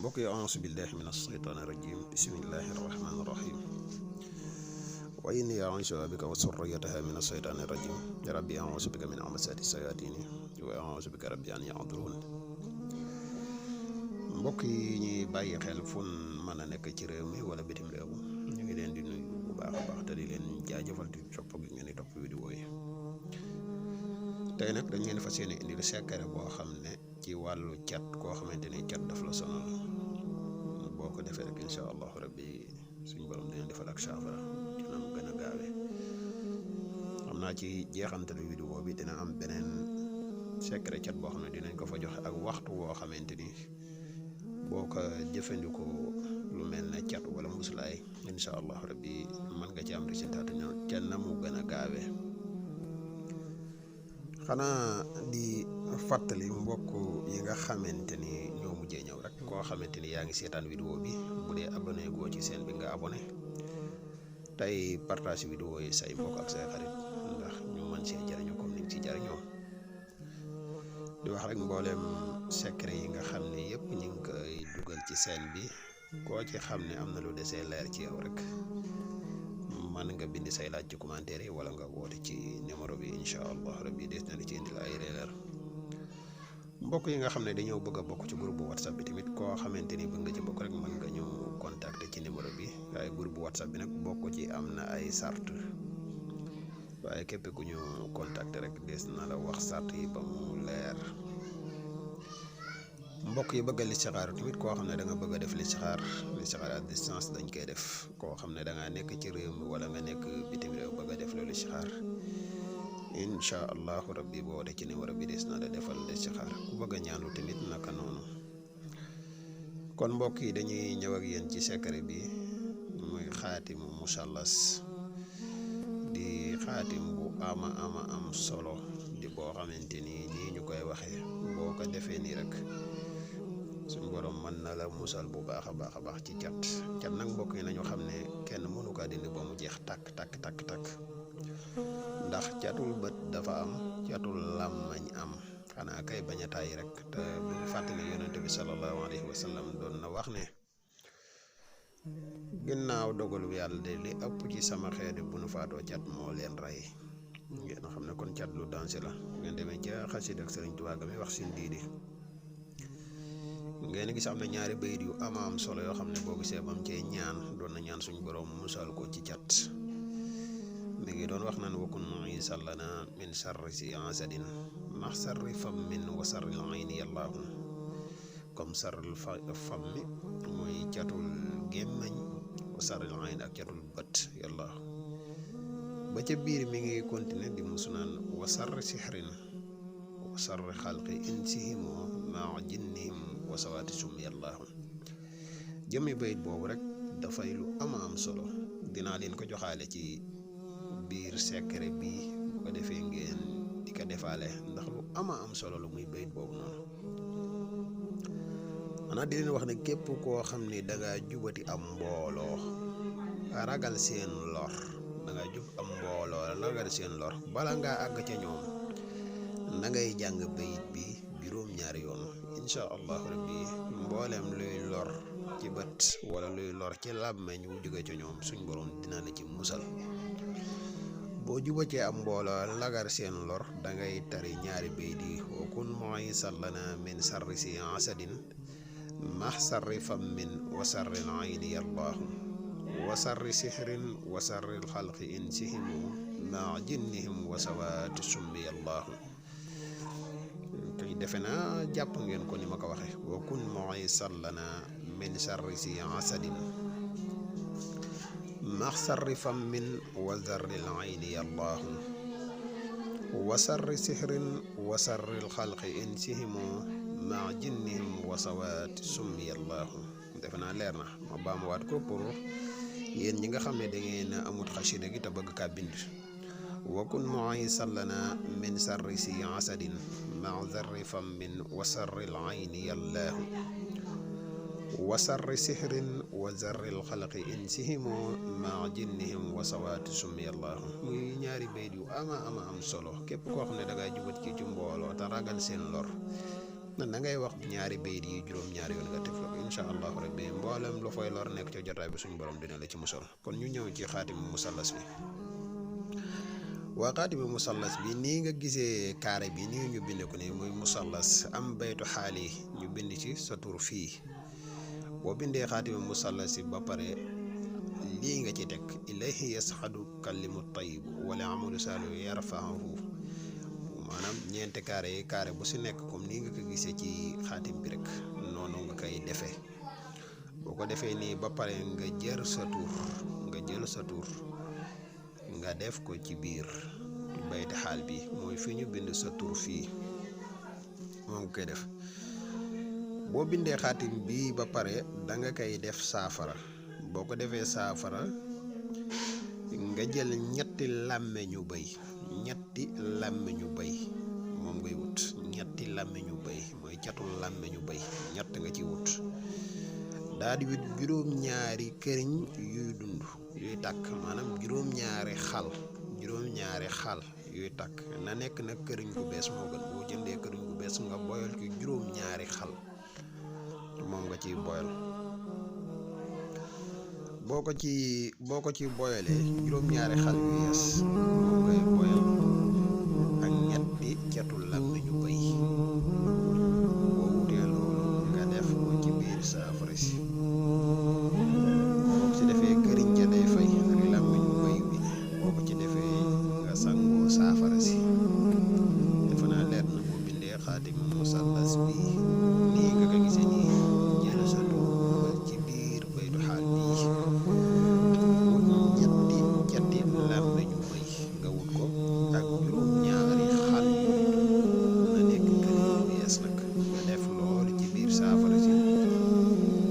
mbokk yi auzu billahi min asheytaani rajim bismillahi rahmaani rahim wa inni a'uuzu bika wa surriyataha min asheytaani rajim rabbi a'uuzu bika min hamazaati sayatini wa a'uuzu bika rabbi an yahduruun. mbokk yi ñuy bàyyi xel fun mën a nekk ci réew mi wala bitim réew ñu ngi leen di nuyu bu baax a baax te di leen jaajëfal di topp gi ngeen di topp vidéo yi. tey nag dañ leen fas yéene indi lu secret boo xam ne ci wàllu cat koo xamante ni cat daf la sonal boo ko defee rek incha allahu rabbi suñ borom dina defal ak saafara dina am gën a gaawe. xam naa ci jeexantalu vidéo bi dina am beneen secret cat boo xam ne dinañ ko fa joxe ak waxtu woo xamante ni boo ko jëfandikoo lu mel ne cat wala musulaay incha allahu rabbi mën nga ci am résultat te na mu gën a gaawe. xanaa di fàttali mbokk yi nga xamante ni ñoo mujjee ñëw rek koo xamante ni yaa ngi seetaan vidéo bi bu dee abonné goo ci seen bi nga abonné tey partage vidéo yi say mbokk ak say xarit ndax ñu mën see jariñu comme ni nga ci jariñoo. di wax rek mbooleem secret yi nga xam ne yëpp ñu ngi koy dugal ci seen bi koo ci xam ne am na lu desee leer ci yow rek mën nga bind say laaj ci commentaire yi wala nga woote ci numéro bi incha allah rabbi des na li ci indil ay leer. mbokk yi nga xam ne dañoo bëgg a bokk ci groupe bu whatsapp bi tamit koo xamante ni bëgg nga ci bokk rek mën nga ñu contacter ci numéro bi waaye groupe bu whatsapp bi nag bokk ci am na ay sart waaye képp ku ñu contacter rek des na la wax sart yi ba mu leer. mbokk yi bëgg a listixaar tamit koo xam ne da nga bëgg a def listixaar à distance dañ koy def koo xam ne da ngaa nekk ci réew mi wala nga nekk bitim réew bëgg a def loolu listixaar incha allahu rabbi boo wootee ci numéro bi des na la defal listixaar ku bëgg a ñaanlu tamit naka noonu. kon mbokk yi dañuy ñëw ak yéen ci secret bi muy xaatimu musallas di xaatim bu ama am solo di boo xamante ni nii ñu koy waxee boo ko defee nii rek suñ borom mën na la musal bu baax a baax ci cat nag mbokk yi nañu xam ne kenn mënu kaa dindi ba mu jeex takk ndax catul bët dafa am catul làmmañ am xanaa kay bañ a tàyyi rek te bu fàttali yonente bi sallallahu alayhi wa sallam doon na wax ne ginnaaw dogalu yàlla de li ëpp ci sama xeeti bu nu faatoo cat moo leen rey. ngeen xam ne kon cat lu danger la ngeen demee ca xasida ak Sëriñ Tuubaa ga mi wax sin diidi ngeen gis am na ñaari bayit yu am solo yoo xam ne boo gisee bam cee ñaan doon na ñaan suñu borom musal ko ci cat. mi ngi doon wax naan wakun mu'iizan lana min sarri si asadin max sarri fammin wa sarril ayni yallaahu comme sarril fammi mooy catul gémmañ wa sarril ayni ak catul bët yallaahu ba ca biir mi ngi continuer di musu naan wa sarri sixrin wa sarri xalqi insihim maa jinnihim wa sawaati sum yallaahu. jëmmi bayit boobu rek dafay lu am solo dinaa leen ko joxaale ci biir secret bi bu ko defee ngeen di ko defaale ndax lu am solo lu muy bayit boobu noonu. xanaa di leen wax ne képp koo xam ne danga jubati am mbooloo ragal seen lor danga jub am mbooloo ragal seen lor bala ngaa àgg ca ñoom na ngay jàng bayit bi juróom-ñaari yoon incha allahu rabbi mbooleem luy lor ci bët wala luy lor ci làmmeñ wu jóge ca ñoom suñ borom dina la ci musal. boo jubatee am mbooloo lagar seen lor dangay tari ñaari bayit yi wa kun mu'iizan lana min sarri si asadin max sarri fammin wa sarril ayni yallaahu wa sarri sixrin wa sarril xalqi insihimu maa jinnihim wa sawaati summi yallaahu. tey defe naa jàpp ngeen ko ni ma ko waxe wa kun mu'iizan lana min sarri si asadin max sarri fammin wa sarril ayni yallaahu wa sarri sixrin wa sarril xalqi insihimu maa jinnihim wa sawaati summi yallaahu. defe naa leer na ma baamuwaat ko pour yéen ñi nga xam ne da ngeen amut xasida gi te bëgg kaa bind. wa kun mu'iizan lana min sarri si asadin maa sarri fammin wa sarril ayni yallaahu wa sarri sixrin wa sarril xalqi insihimu maa jinnihim wa sawaati summi yallaahu. muy ñaari bayit yu am solo képp koo xam ne da ngaa jubat ci mbooloo te ragal seen lor na ngay wax ñaari bayit yi juróom-ñaari yoon nga tef la ko incha incha allahu rabbi mboolem lu fay lor nekk ci jotaay bi suñu borom dina la ci musal. kon ñu ñëw ci xaatimu musallas bi. waa xaatimu musallas bi nii nga gisee carré bi nii ñu bind ko nii muy musallas am baytu xaali ñu bind ci sa tur fii boo bindee xaatimu musallas bi ba pare lii nga ci teg ilayhi yasxadu kalimu tayyib wala amalu saalihu yarfa'uhu maanaam ñeenti carré bu si nekk comme nii nga ko gisee ci xaatim bi rek noonu nga koy defee boo ko defee nii ba pare nga jël sa tur nga def ko ci biir bayti xaal bi mooy fi ñu bind sa tur fii moom nga koy def boo bindee xaatim bi ba pare da nga koy def saafara boo ko defee saafara nga jël ñetti làmmeñu bëy moom ngay wut ñetti làmmeñu bëy mooy catul làmmeñu bëy ñett nga ci wut daal di wut juróom-ñaari këriñ yuy dund yuy tàkk maanaam juróom-ñaari xal yuy tàkk na nekk nag këriñ gu bees moo gën boo jëndee këriñ gu bees nga boyal ci juróom-ñaari xal moom nga ciy boyal boo ko ci boyalee juróom-ñaari xal yu yees moom ngay boyal ak ñetti catul làmmiñu bëy boo wutee loolu nga def ko ci biir saafara si boo ko ci defee këriñ ca day fay ak làmmiñu bëy bi boo ko ci defee nga sangoo saafara si defe naa leer na boo bindee xaatimu musallas bi nii nga ko gisee nii jël sa dugal ci biir baytu xaal bi làmmeñu bëy nga wut ko ak juróom-ñaari xal na nekk këriñ bu yees nag nga def loolu ci biir saafara si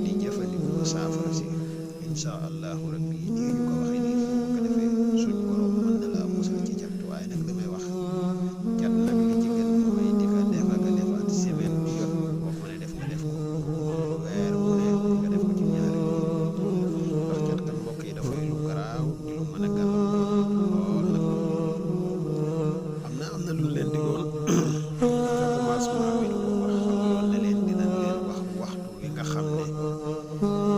di jëfandikoo saafara si incha allahu rabbi nii ñu ko waxee nii boo ko defee suñ borom mën na laa musal ci cat waaye nag damay wax cat nag li ci gën mooy di ko def ak a defaat semaine bi jot boo ko mënee def nga def ko weer wu ne nga def ko ci ñaari ndax cat kat mbokk yi dafay lu garaaw di lu mën a gàllankoor am na lu leen digoon ca commencement bi ñu ko wax xamaloon na leen dinañ leen wax waxtu wi nga xam ne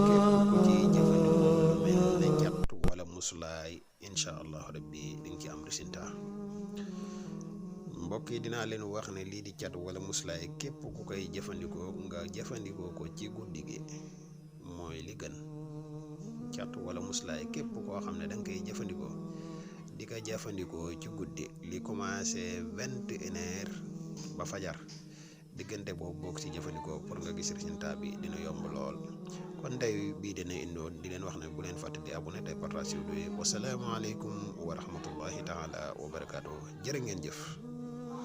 képp ku ci jëfandikoo lu mel ne cat wala musulaay incha allah rabbi di nga ci am résultat mbokk yi dinaa leen wax ne lii di cat wala musulaay képp ku koy jëfandikoo nga jëfandikoo ko ci guddi gi mooy li gën cat wala muslaay képp koo xam ne da nga koy jëfandikoo di ko jëfandikoo ci guddi li commencé 21h ba fajar diggante boobu boo ko ci jëfandikoo pour nga gis résultat bi dina yomb lool kon tey bii dina indoon di leen wax ne bu leen fàtte di abonné tey partage vidéo yi wasalaamaaleykum wa rahmatullahi taala wa barakaatu jërë ngeen jëf.